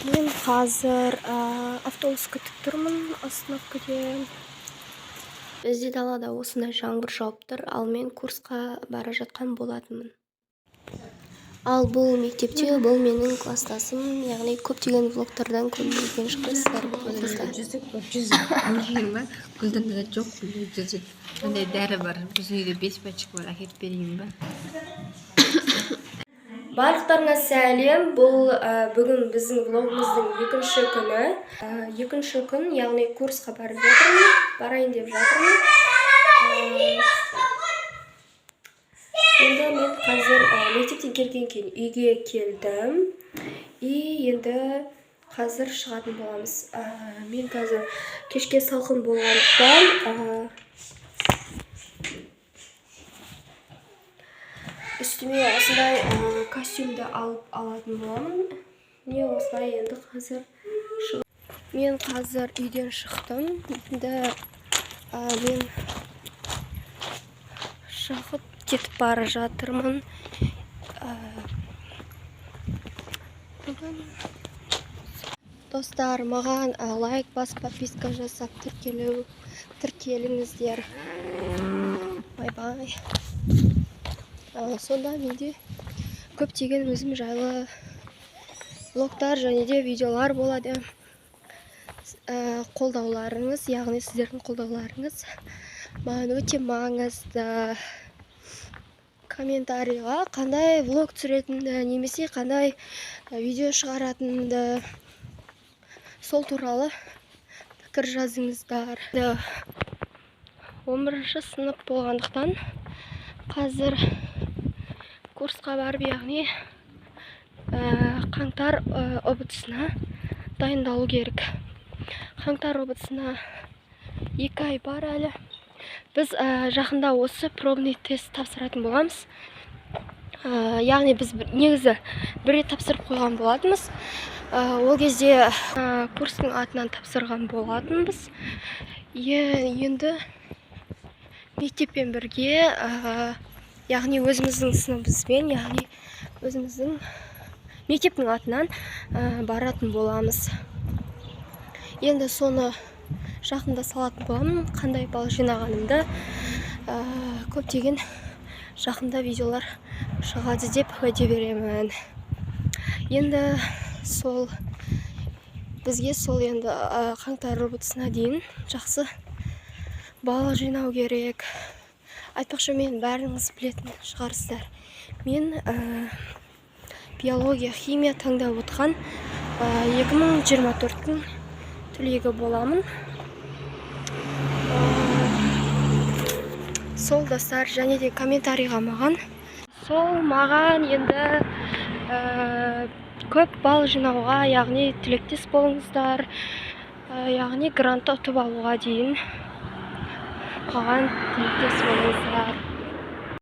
Мен қазір автобус күтіп тұрмын остановкада. Бізде далада осындай жаңбыр жауып тұр, ал мен курсқа бара жатқан болатынмын. Ал бұл мектепте бұл менің класстасым, яғни көптеген влогтардан көріп жүрген шығарсыздар бұл қызды. Гүлденде жоқ, жүзік. Мындай дәрі бар. Біздің үйде 5 пачка бар, әкеліп берейін ба? Барлықтарыңа сәлем. Бұл бүгін біздің влогымыздың екінші күні. Екінші күн, яғни курсқа барайын деп жатырмын. Енді мен қазір мектептен келген кейін үйге келдім. Енді қазір шығатын боламыз. Мен қазір кешке салқын болғандықтан үстіме осындай костюмді алып алатын боламын. Не осылай енді қазір мен қазір үйден шықтым. Енді мен шығып кетіп бара жатырмын. Достар, маған лайк басып, подписка жасап тіркеліңіздер. Бай-бай. Сонда менде көптеген өзім жайлы влогтар және де видеолар болады. Қолдауларыңыз, яғни сіздердің қолдауларыңыз маған өте маңызды. Комментарийға қандай влог түсіретінді, немесе қандай видео шығаратынды, сол туралы пікір жазыңыздар. 11-ші сынып болғандықтан қазір курсқа барып, яғни қаңтар ұбытысына дайындалу керек. Қаңтар ұбытысына 2 ай бар әлі. Біз жақында осы пробный тест тапсыратын боламыз. Яғни біз негізі бір рет тапсырып қойған болатынбыз. Ол кезде курстың атынан тапсырған болатынбыз. Енді мектеппен бірге, яғни өзіміздің сыныбымызбен, яғни өзіміздің мектептің атынан баратын боламыз. Енді соны жақында салатын боламын, қандай балл жинағанымды. Көптеген жақында видеолар шығады деп уәде беремін. Енді бізге енді қаңтар ұбытысына дейін жақсы балл жинау керек. Айтпақшы, мен бәріңіз білетін шығарсыздар. Мен биология, химия таңдап отқан 2024-тің түлегі боламын. Сол достар, және де комментарийға маған енді көп балл жинауға, яғни тілектес болыңыздар, яғни грантты ұтып алуға дейін маған тілектес болыңыздар.